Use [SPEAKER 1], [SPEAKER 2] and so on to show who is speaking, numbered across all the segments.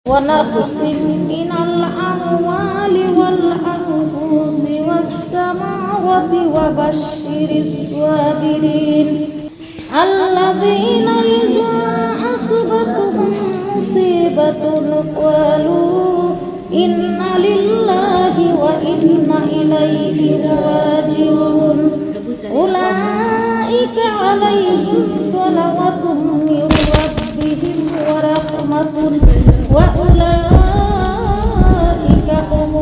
[SPEAKER 1] ونقص من الأموال والأنفس والثمرات وبشر الصابرين الذين إذا أصابتهم مصيبة قالوا إنا لله وإنا إليه راجعون أولئك عليهم صلوات من ربهم ورحمة وأولئك هم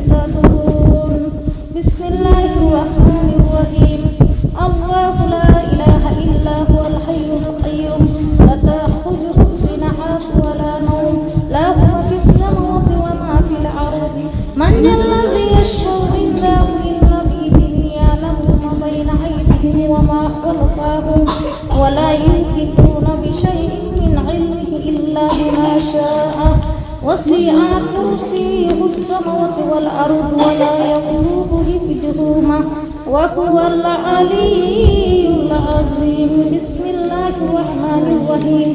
[SPEAKER 1] المهتدون. بسم الله الرحمن الرحيم. الله لا إله إلا هو الحي القيوم لا تأخذه سنة ولا نوم له ما في السماوات وما في الأرض من ذا الذي يشفع عنده إلا بإذنه يعلم ما بين أيديهم وما خلفهم ولا يحيطون بشيء من علمه إلا بما شاء وسع كرسيه السماوات والأرض ولا يؤوده حفظهما وهو العلي العظيم. بسم الله الرحمن الرحيم.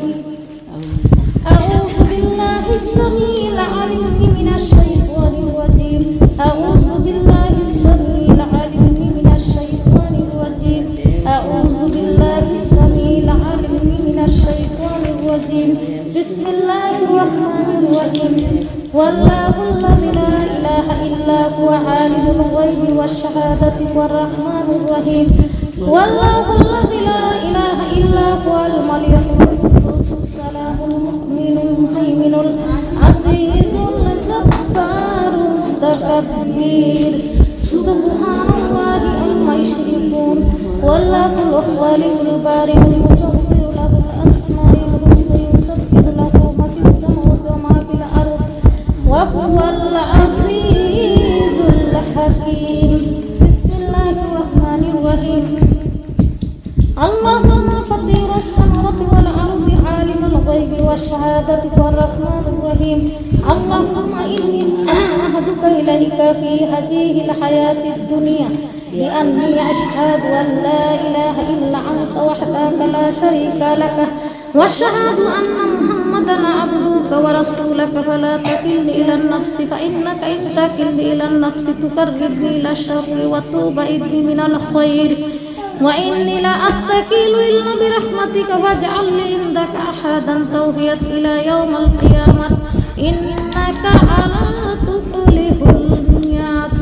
[SPEAKER 1] أعوذ بالله السميع العليم من الشيطان الرجيم. أعوذ بالله السميع العليم من الشيطان الرجيم. أعوذ بالله السميع العليم من الشيطان الرجيم. بسم الله الرحمن الرحيم. والله الذي لا إله إلا هو عالم الغيب والشهادة والرحمن الرحيم. والله الذي لا إله إلا هو الملك القدوس السلام المؤمن المهيمن العزيز الجبار المتكبر سبحان الله عما يشركون. والله الخالق البارئ المصور له الأسماء الحسنى يسبح له ما في السماوات وما في الأرض وهو العزيز الحكيم. بسم الله الرحمن الرحيم. اللهم فطير السماوات والأرض عالم الغيب والشهادة والرحمن الرحيم. اللهم إني أعهدك إليك في هذه الحياة الدنيا بأني أشهد أن لا إله إلا أنت وحدك لا شريك لك وأشهد أن محمدا عبدك ورسولك فلا تكلني إلى النفس فإنك إن تكلني إلى النفس تقربني إلى الشر وتبعدني من الخير وإني لا أتكل إلا برحمتك واجعل لي عندك أحدا توفيت إلى يوم القيامة إنك على تفلح الميعاد.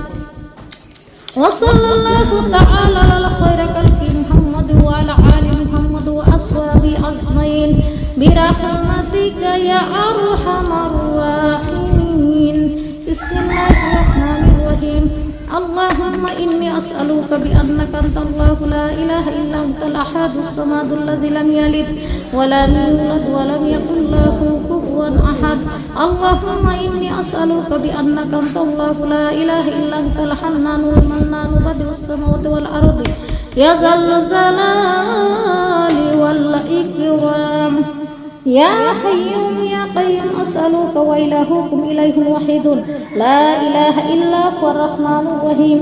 [SPEAKER 1] وصلى الله تعالى على خير خلق محمد وعلى آل محمد وأصحابه أجمعين برحمتك يا أرحم الراحمين. بسم الله الرحمن الرحيم. اللهم إني أسألك بأنك أنت الله لا إله إلا أنت الأحد الصمد الذي لم يلد ولم يولد ولم يكن له كفوا أحد. اللهم إني أسألك بأنك أنت الله لا إله إلا أنت الحنان المنان بديع السماوات والأرض يا ذا الجلال والإكرام يا حي يا قيوم أسألك وإلهكم إليه واحد لا إله إلا هو الرحمن الرحيم.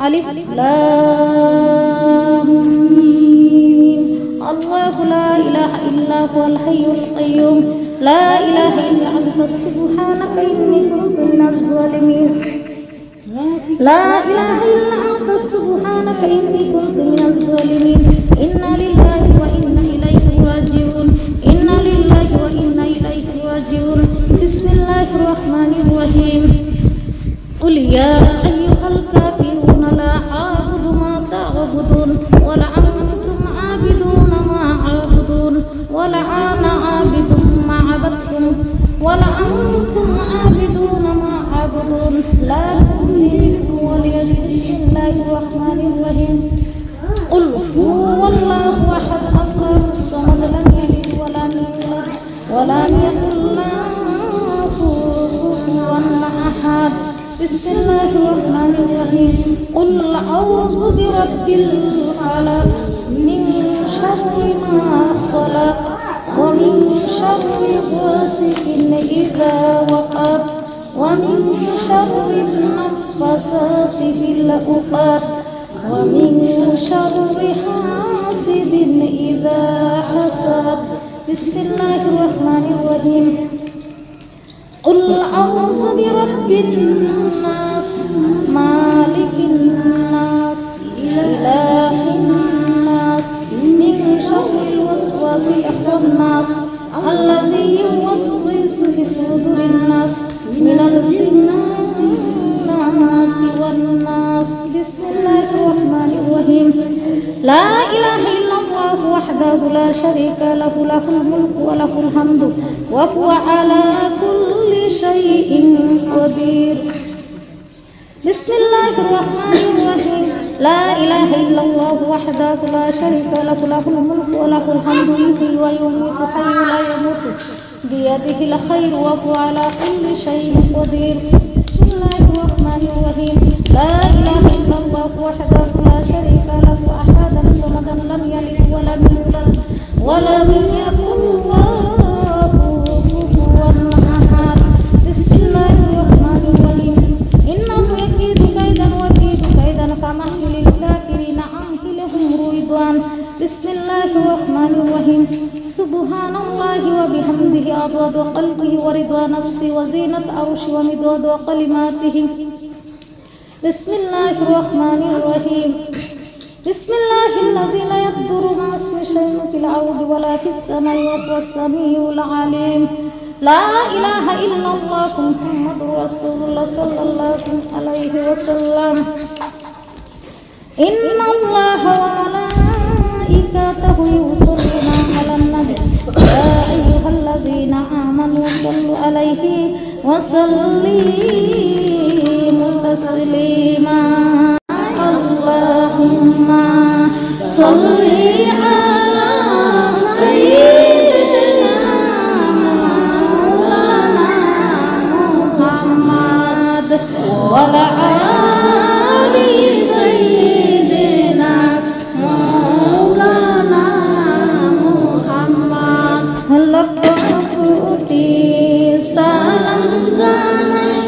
[SPEAKER 1] ألف لام ميم. الله لا إله إلا هو الحي القيوم لا إله إلا أنت سبحانك إني كنت من الظالمين. لا إله إلا أنت سبحانك إني كنت من الظالمين. إنا لله وإنا إليه راجعون. إنا لله وإنا إليه راجعون. بسم الله الرحمن الرحيم. قل يا أيها الكافرون لا أعبد ما تعبدون ولا أنتم عابدون ما أعبدون ولا أنا عابد ما عبدتم ولا أنتم عابدون ما أعبدون لا تؤمنوا ولي. بسم الله الرحمن الرحيم. قل هو الله أحد الله الصمد لم يلد ولم يولد ولم يكن له كفوا أحد. بسم الله الرحمن الرحيم. قل أعوذ برب الفلق من شر ما خلق ومن شر غاسق إذا وقب ومن شر النفاثات في العقد ومن شر حاسد إذا حسد. بسم الله الرحمن الرحيم. قل أعوذ برب الناس مالك الناس إله الناس من شر الوسواس الخناس الذي يوسوس في صدور الناس من الجنة والناس. بسم الله الرحمن الرحيم. لا إله إلا الله وحده لا شريك له له الملك وله الحمد وهو على كل شيء قدير. بسم الله الرحمن الرحيم. لا إله إلا الله وحده لا شريك له له الملك وله الحمد يحيي ويميت حي لا يموت بيده الخير وهو على كل شيء قدير. بسم الله الرحمن الرحيم. لا إله إلا الله وحده لا شريك له أحدا صمدا لم يلد ولم يولد ولم يكن له كفوا أحد. بسم الله الرحمن الرحيم. إنه يكيد كيدا وكيد كيدا فمهل الكافرين أمهلهم رويضان. بسم الله الرحمن الرحيم. سبحان الله وبحمده عدد قلبه ورضا نفسه وزينة عرشه ومداد كلماته. بسم الله الرحمن الرحيم. بسم الله الذي لا يضر مع اسمه شيء في الأرض ولا في السماء وهو السميع العليم. لا إله إلا الله محمد رسول الله صلى الله عليه وسلم. إن الله وملائكته يصلون على النبي يا أيها الذين آمنوا صلوا عليه وسلموا تسليما. اللهم صل على سيدنا مولانا محمد وعلى آل سيدنا مولانا محمد. সালাম জানাই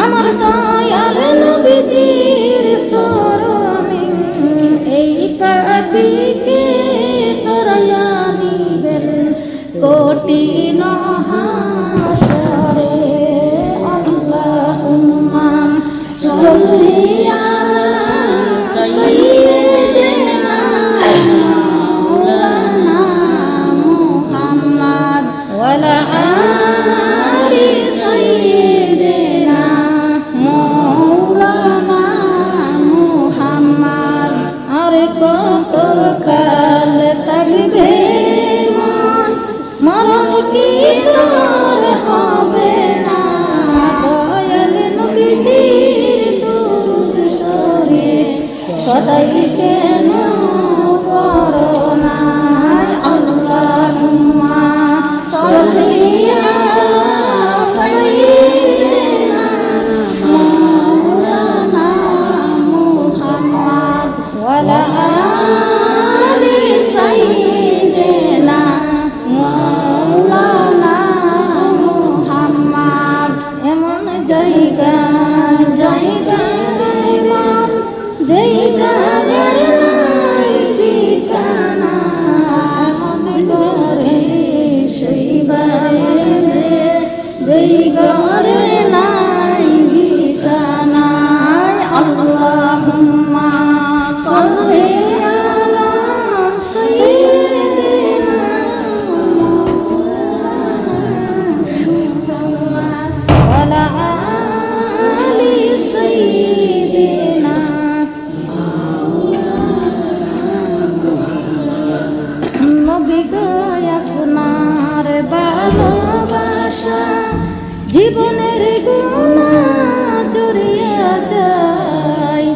[SPEAKER 1] আমার দয়াল নবীজির শরণে, এই পাপীকে তরাইয়া দিবেন কঠিন হাসরে। আল্লাহুম্মা সাল্লি আলা সাইয়্যিদিনা মাওলানা মুহাম্মদ ওয়া আলা আলি সাইয়্যিদিনা মাওলানা মুহাম্মদ। আর কত কাল থাকবে মরণ কি তোর হবে না, দয়াল নবীজির দুরূদ শরীফ সদাই কেন পড়ো না। আল্লাহুম্মা সাল্লি আলা সাইয়্যিদিনা মাওলানা মুহাম্মদ ওয়া আলা আলি সাইয়্যিদিনা মাওলানা মুহাম্মদ। এমন জায়গা রইলাম যেই জায়গার নাই ঠিকানা, মনে করে সেই বাইরে যেই ঘরে নাই বিছানা। আল্লাহুম্মা সাল্লি আলা সাইয়্যিদিনা ওয়া আলা আলি সাইয়্যিদিনা। নবী গো আপনার ভালোবাসা জীবনের গুনাহ জড়িয়ে যায়।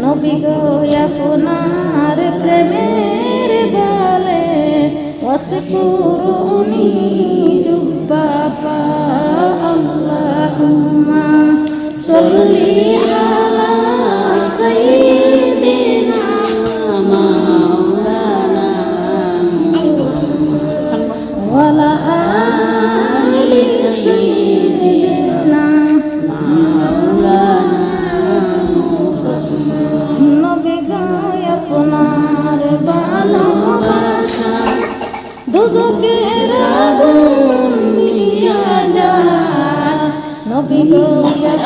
[SPEAKER 1] নবী গো আপনার প্রেমের বলে ওয়াসকুরুনি জুব্বাপা। আল্লাহুম্মা সাল্লি আলা সাইয়্যিদিনা মাওলানা ওয়া আলা আলি সাইয়্যিদিনা মাওলানা। নবী গো আপনার ভালোবাসা দুজকের আগুন নিভিয়া যায়। নবী গো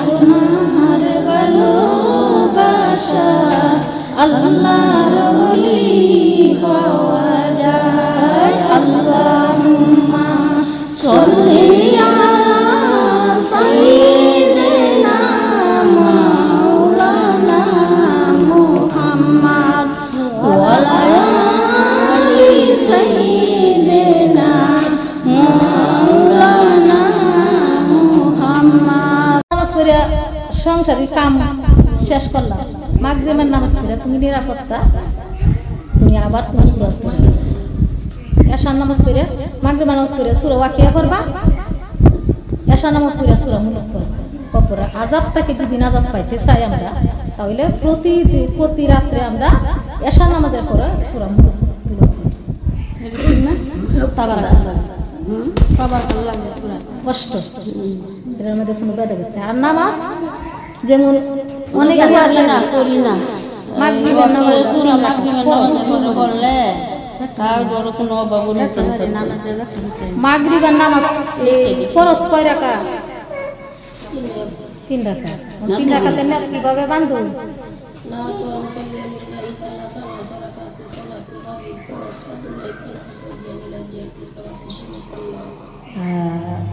[SPEAKER 1] আপনার ভালোবাসা আল্লাহর ওলি হওয়া যায় আল্লাহুম্মা সাল্লি আলা সাইয়্যিদিনা মাওলানা মুহাম্মদ ওয়া আলা আলি সাইয়্যিদিনা মাওলানা মুহাম্মদ। নামাজ পড়ে সংসারের কাম শেষ করলাম, মাগরিবের নামাজ পড়ে তুমি নিরাপত্তা, তুমি আবার তুমি এশার নামাজ পড়ে মাগরিবের নামাজ পড়ে সূরা ওয়াকিয়া পড়বা, এশার নামাজ পড়ে সূরা মুলক পড়বা। আযাব থেকে যদি নাজাত পাইতে চাই আমরা, তাহলে প্রতি রাত্রে আমরা এশার নামাজের পরে সূরা মুলক কষ্ট, এর মধ্যে কোনো বেদা করতে। আর নামাজ যেমন অনেকে করি না, মাগরিবের নামাজ মাগরিবের নামাজ ফরজ কয় রাকাত? 3 রাকাত। 3 রাকাতের নিয়ত কিভাবে বাঁধো?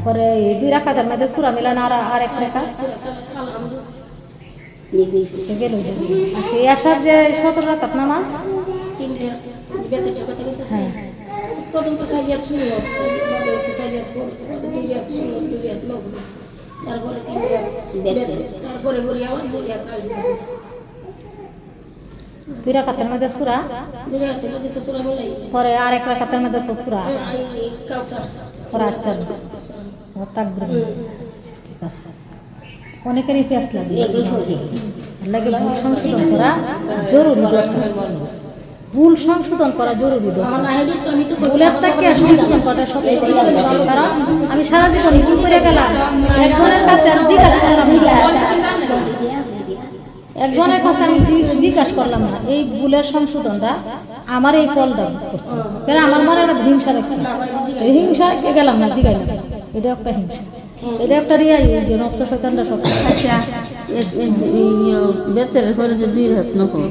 [SPEAKER 1] পরে 2 রাকাতের মধ্যে সূরা মিলান আর আরেক রাকাত গেল। আচ্ছা, এশার যে 17 রাকাত নামাজ,
[SPEAKER 2] প্রথম তো সাইয়াত শুরু হচ্ছে, সাইয়াত তারপরে 3 তারপরে হরি আওয়াজ 2
[SPEAKER 1] রাকাতের মধ্যে সূরা, পরে আরেক রাকাতের মধ্যে তো সূরা আছে, পরে আচ্ছা তাকবীর। ঠিক আছে, অনেকেরই পেঁয়াজ লাগে ভুল সংশোধন করা জরুরি দরকার, ভুল সংশোধন করা জরুরি দরকার। ভুলের থেকে সংশোধন করা সবচেয়ে দরকার, কারণ আমি সারা জীবন ভুল করে গেলাম, একজনের কাছে আমি জিজ্ঞাসা করলাম না এই ভুলের সংশোধনটা আমার এই ফলটা কেন আমার মনে একটা হিংসা রেখে হিংসা রেখে গেলাম না, জিগাইলাম, এটা একটা হিংসা, এটা একটা রিয়াই যে নকশা শয়তানটা সব। আচ্ছা,
[SPEAKER 3] বেতের করে যে 2 হাত নকল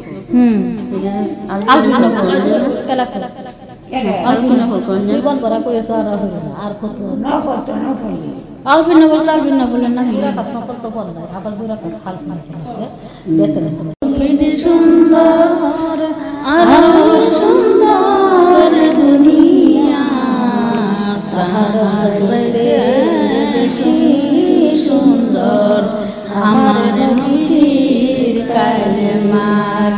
[SPEAKER 1] জীবন ভরা করেছে আর কত আলবিনা বলতে আলবিনা বললেন না, 2 রাকাত নকল তো পড়া যায়, আবার 2 রাকাত খালফ মারতে আছে বেতের সুন্দর আর সুন্দর দুনিয়া তাহার সুন্দর আমার নবীর কালেমা,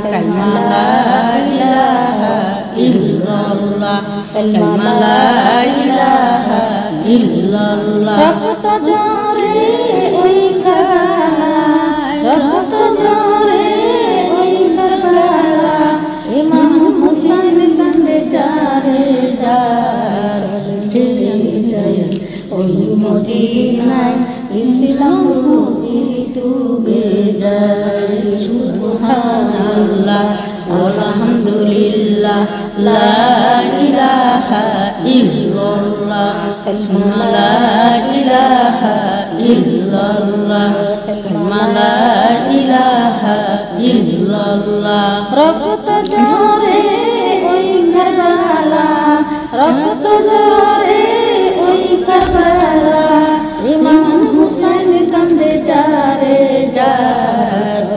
[SPEAKER 1] কালেমা লা ইলাহা ইল্লাল্লাহ, কালেমা লা ইলাহা ইল্লাল্লাহ। রক্ত ঝরে ওই কারবালা, রক্ত ঝরে ওই কারবালা, ইমাম হুসাইন কান্দে যারে যায় ওই মদিনায় ইসলাম বুঝি ডুবে যায়। সুবহানাল্লাহ আলহামদুলিল্লাহ লা ইলাহা ইল্লাল্লাহ, কালেমা লা ইলাহা ইল্লাল্লাহ, কালেমা লা ইলাহা ইল্লাল্লাহ। রক্ত ঝরে ওই কারবালা, রক্ত ঝরে ওই কারবালা, ইমাম হুসাইন কান্দে যারে যায়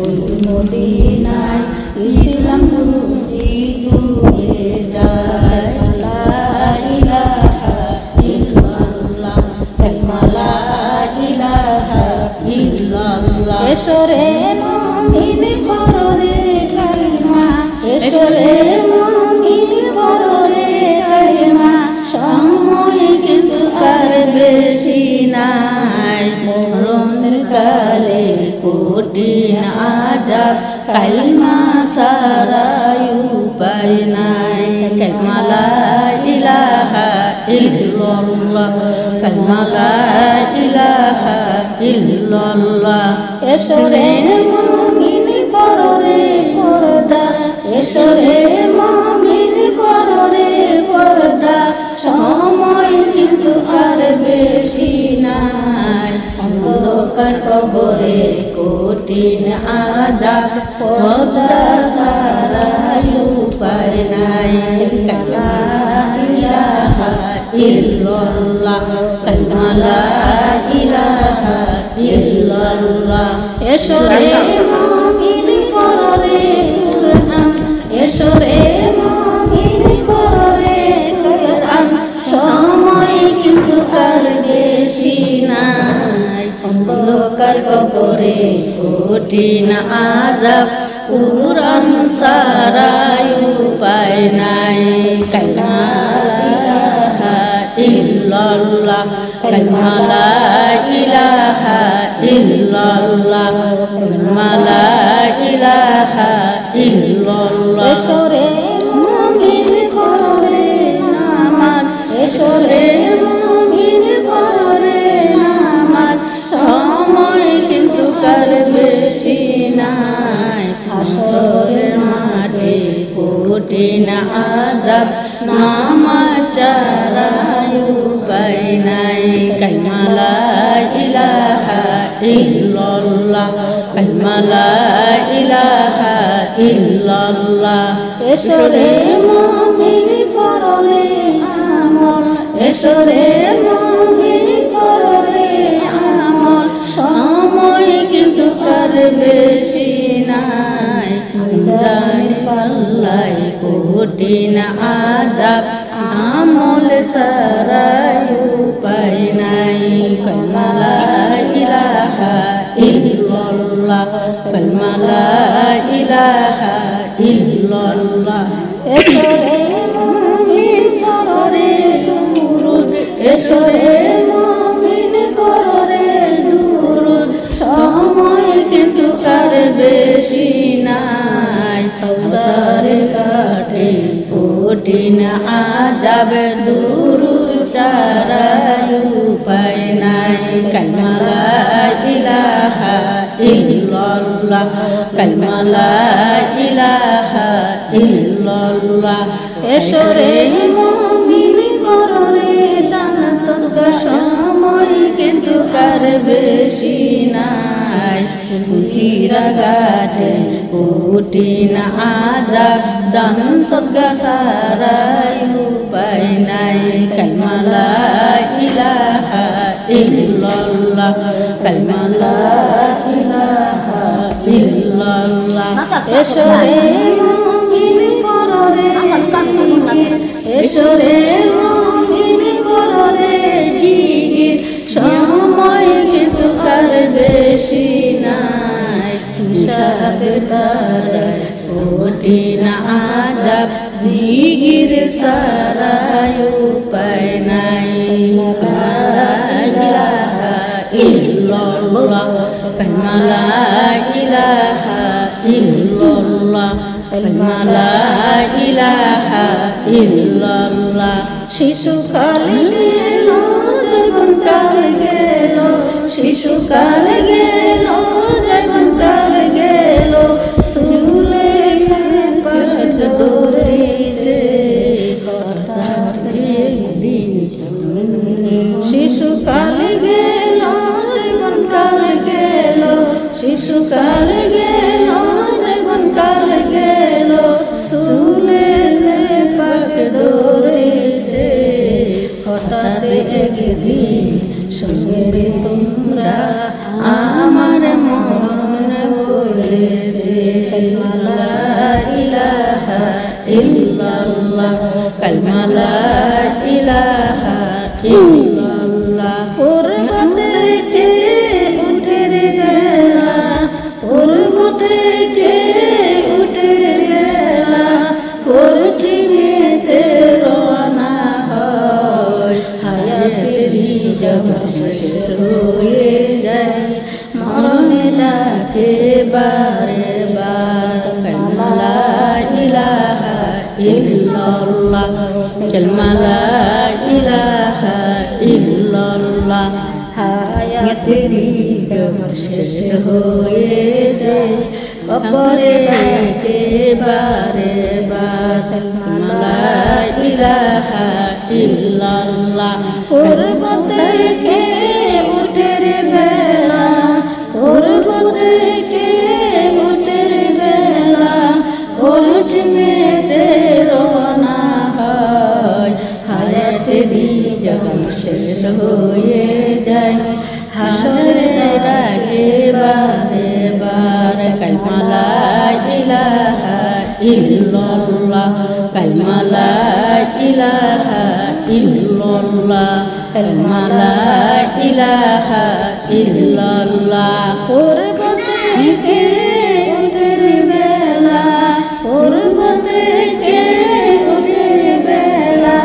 [SPEAKER 1] ওই মদিনায় ইসলাম বুঝি ডুবে যায়। লা ইলাহা ইল্লাল্লাহ, কালেমা লা ইলাহা ইল্লাল্লাহ। এসরে মুমিন কররে কালিমা, এসরে মুমিন কররে কালিমা, সময় কিন্তু আর বেশি নাই, মরণের কালে কঠিন আযাব, কালিমা ছাড়া উপায় নাই। কালিমা লা ইলাহা ইল্লাল্লাহ, কালিমা লা ইলাহা ইল্লাল্লাহ। এসরে মুমিন কররে পর্দা, এসরে মুমিন কররে পর্দা, সময় কিন্তু আর বেশি না।
[SPEAKER 3] অন্ধকার কবরে কঠিন আযাব খোদা ছাড়া উপায় নাই লা ইলাহা ইল্লাল্লাহ কালিমা লা ইলাহা ইল্লাল্লাহ
[SPEAKER 1] এসো রে মুমিন পড়ো রে কুরআন এসো রে মুমিন পড়ো রে কুরআন
[SPEAKER 3] সময় কিন্তু কার বেশি নাই অন্ধকার কবরে কঠিন আযাব কুরআন ছাড়া উপায় নাই কালিমা লা ইলাহা ইল্লাল্লাহ কালিমা লা ইলাহা ইল্লাল্লাহ কালিমা লা ইলাহা ইল্লাল্লাহ
[SPEAKER 1] এসো রে মুমিন পড়ো রে নামাজ এসো রে মুমিন পড়ো রে নামাজ
[SPEAKER 3] সময় কিন্তু কার বেশি নাই হাসরের মাঠে কঠিন আযাব নামাজ ছাড়া উপায় নাই কালিমা লা ইলাহা ইল্লাল্লাহ কালিমা লা ইলাহা ইল্লাল্লাহ
[SPEAKER 1] এসো রে মুমিন পড়ো রে আমল এসো রে মুমিন পড়ো রে আমল
[SPEAKER 3] সময় কিন্তু কার বেশি নাই জানি পাল্লাই কঠিন আযাব আমল ছাড়া উপায় নাই কালিমা লা ইলাহা ইল্লাল্লাহ কালিমা লা ইলাহা ইল্লাল্লাহ
[SPEAKER 1] এসো রে মুমিন পড়ো রে দুরূদ এসো রে মুমিন পড়ো রে দুরূদ
[SPEAKER 3] সময় কিন্তু কার বেশি নাই কাউসারের ঘাটে কঠিন আযাব দুরূদ ছাড়া উপায় নাই কালিমা লা ইলাহা ইল্লাল্লাহ কালিমা লা ইলাহা ইল্লাল্লাহ
[SPEAKER 1] এসো রে মুমিন করো রে দান সদকা
[SPEAKER 3] সময় কিন্তু কার বেশি নাই ফুকিরা ঘাটে কঠিন আযাব দান সদকা ছাড়া উপায় নাই কালিমা লা ইলাহা ইল্লাল্লাহ কালিমা লা ইলাহা ইল্লাল্লাহ
[SPEAKER 1] এসো রে মুমিন করো রে জিকির এসো রে মুমিন করো রে জিকির
[SPEAKER 3] সময় কিন্তু কার বেশি নাই হিসাবের দ্বারায় কঠিন আযাব জিকির ছাড়া উপায় নাই লা ইলাহা ইল্লাল্লাহ কালিমা লা ইলাহা ইল্লাল্লাহ কালিমা লা ইলাহা ইল্লাল্লাহ
[SPEAKER 1] শিশুকাল গেল যৌবনকাল গেল শিশুকাল গেল যৌবনকাল গেল সুলে পাক ডোরেছে হঠাৎ একদিন শিশুকাল গেল যৌবনকাল গেল শিশুকাল গেল যৌবনকাল গেল সুলে পাক ডোরেছে হঠাৎ একদিন সঙ্গে তোমরা আমার মন বলেছে কালিমা লা ইলাহা ইল্লাল্লাহ কালিমা লা ইলাহা ইল্লাল্লাহ পূর্ব থেকে উঠে গেলা পূর্ব থেকে উঠে গেলা পশ্চিমেতে রওনা হয় হায়াতের জমা শেষ হয়ে যায় মরণে ডাকে বারে বার
[SPEAKER 3] কালিমা লা ইলাহা ইল্লাল্লাহ কালিমা লা ইলাহা ইল্লাল্লাহ
[SPEAKER 1] হায়াতের জমা শেষ হয়ে যায় কবরে ডাকে বারে বার
[SPEAKER 3] কালিমা লা ইলাহা ইল্লাল্লাহ
[SPEAKER 1] পূর্ব থেকে উঠে বেলা
[SPEAKER 3] হয়ে যায় হাসরের আগে বারে বারে কালিমা লা ইলাহা ইল্লাল্লাহ কালিমা লা ইলাহা ইল্লাল্লাহ কালিমা লা ইলাহা ইল্লাল্লাহ
[SPEAKER 1] পূর্ব থেকে উঠের বেলা পূর্ব থেকে উঠের বেলা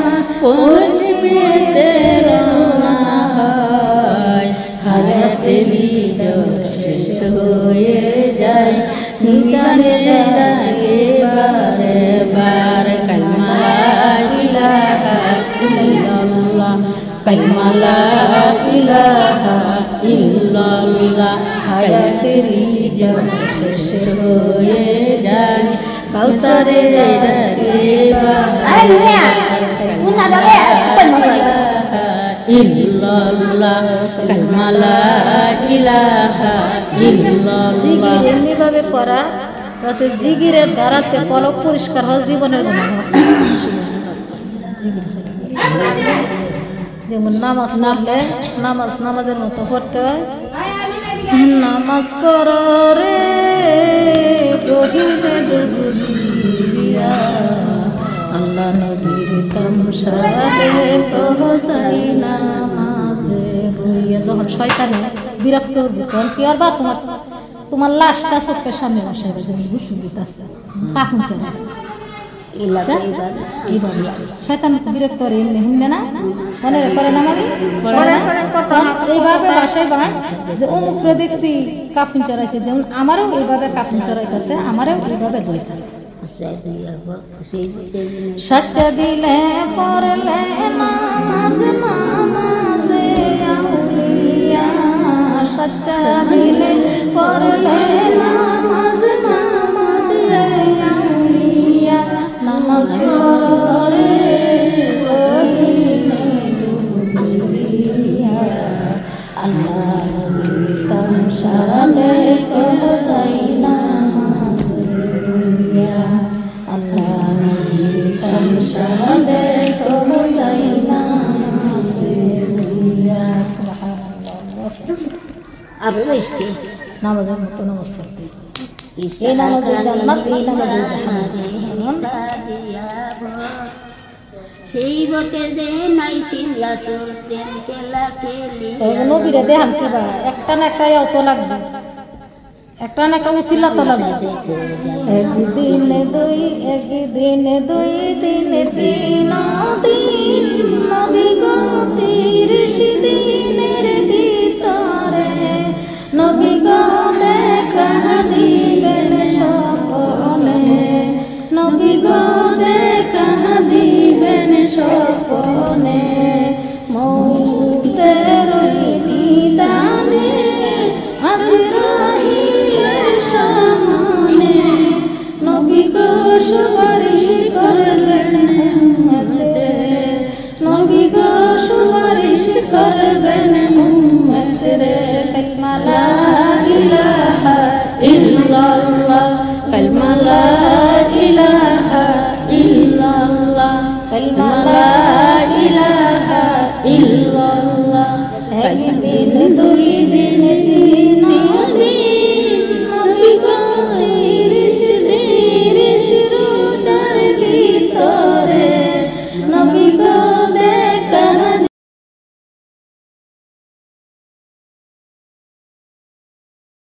[SPEAKER 3] পশ্চিমেতে রওনা হয় হায়াতের শেষ হয়ে যায় মিজানের আগে বারে বারে কালিমা লা ইলাহা ইল্লাল্লাহ কালিমা লা ইলাহা ইল্লাল্লাহ হায়াতের শেষ হয়ে যায় কাউসারের আগে বারে ইল্লাল্লাহ কালিমা লা ইলাহা ইল্লাল্লাহ
[SPEAKER 1] জিকির এমনি ভাবে করা যাতে জিকিরের দ্বারাতে পলক পরিষ্কার হয় জীবনের গুনাহ যেমন নামাজ পড়লে নামাজের মতো পড়তে হয় নামাজ পড় রে গহিনে ডুবুরিয়া আল্লাহ নবীর তামশাদে কহসাই নামাজে বইয়া যখন শয়তানে বিরক্ত হবে তখন কি আর বা তোমার লাশটা চোখের সামনে বসে হবে যেমন গুসল দিতেছে কাফন চড়াচ্ছে এইভাবে শয়তান বিরক্ত করে এমনি শুনবে না মনে করে না মানে এইভাবে বাসায় বানায় যে অমুকরে দেখছি কাফন চড়াইছে যেমন আমারও এইভাবে কাফন চড়াইতেছে আমারও এইভাবে দইতেছে সচ্চা দিলে পড়লে নামাজ নামাজে আউলিয়া সচ্চা দিলে পড়লে নামাজ নামাজে আউলিয়া নামাজ পড়রে গহিনে ডুবুরিয়া আল্লাহ তামশালে কহসাই নামাজের মতো নামাজ পড়তে এই নামাজের জান্নাত এই নামাজের জাহান্নাম
[SPEAKER 3] সেই বকে দে নাই চিল্লা চলতেন কেলা কেলি
[SPEAKER 1] নবীরে দেহান কিবা একটা না একটা অত লাগবে একটা না একটা উসিলা তো লাগবে একদিন দুই দিন তিন দিন নবী গো 30 দিনের ভিতরে নবী গো দেখা দিবেন স্বপ্নে নবী গো দেখা দিবেন স্বপ্নে মৌতের নিদানে আজরাইলের সামনে নবী গো সুপারিশ করলেন নবী গো সুপারিশ করবেন উম্মতের কালিমা লা ইলাহা ইল্লাল্লাহ কালিমা লা ইলাহা ইল্লাল্লাহ কালিমা লা ইলাহা ইল্লাল্লাহ একদিন দুই দিন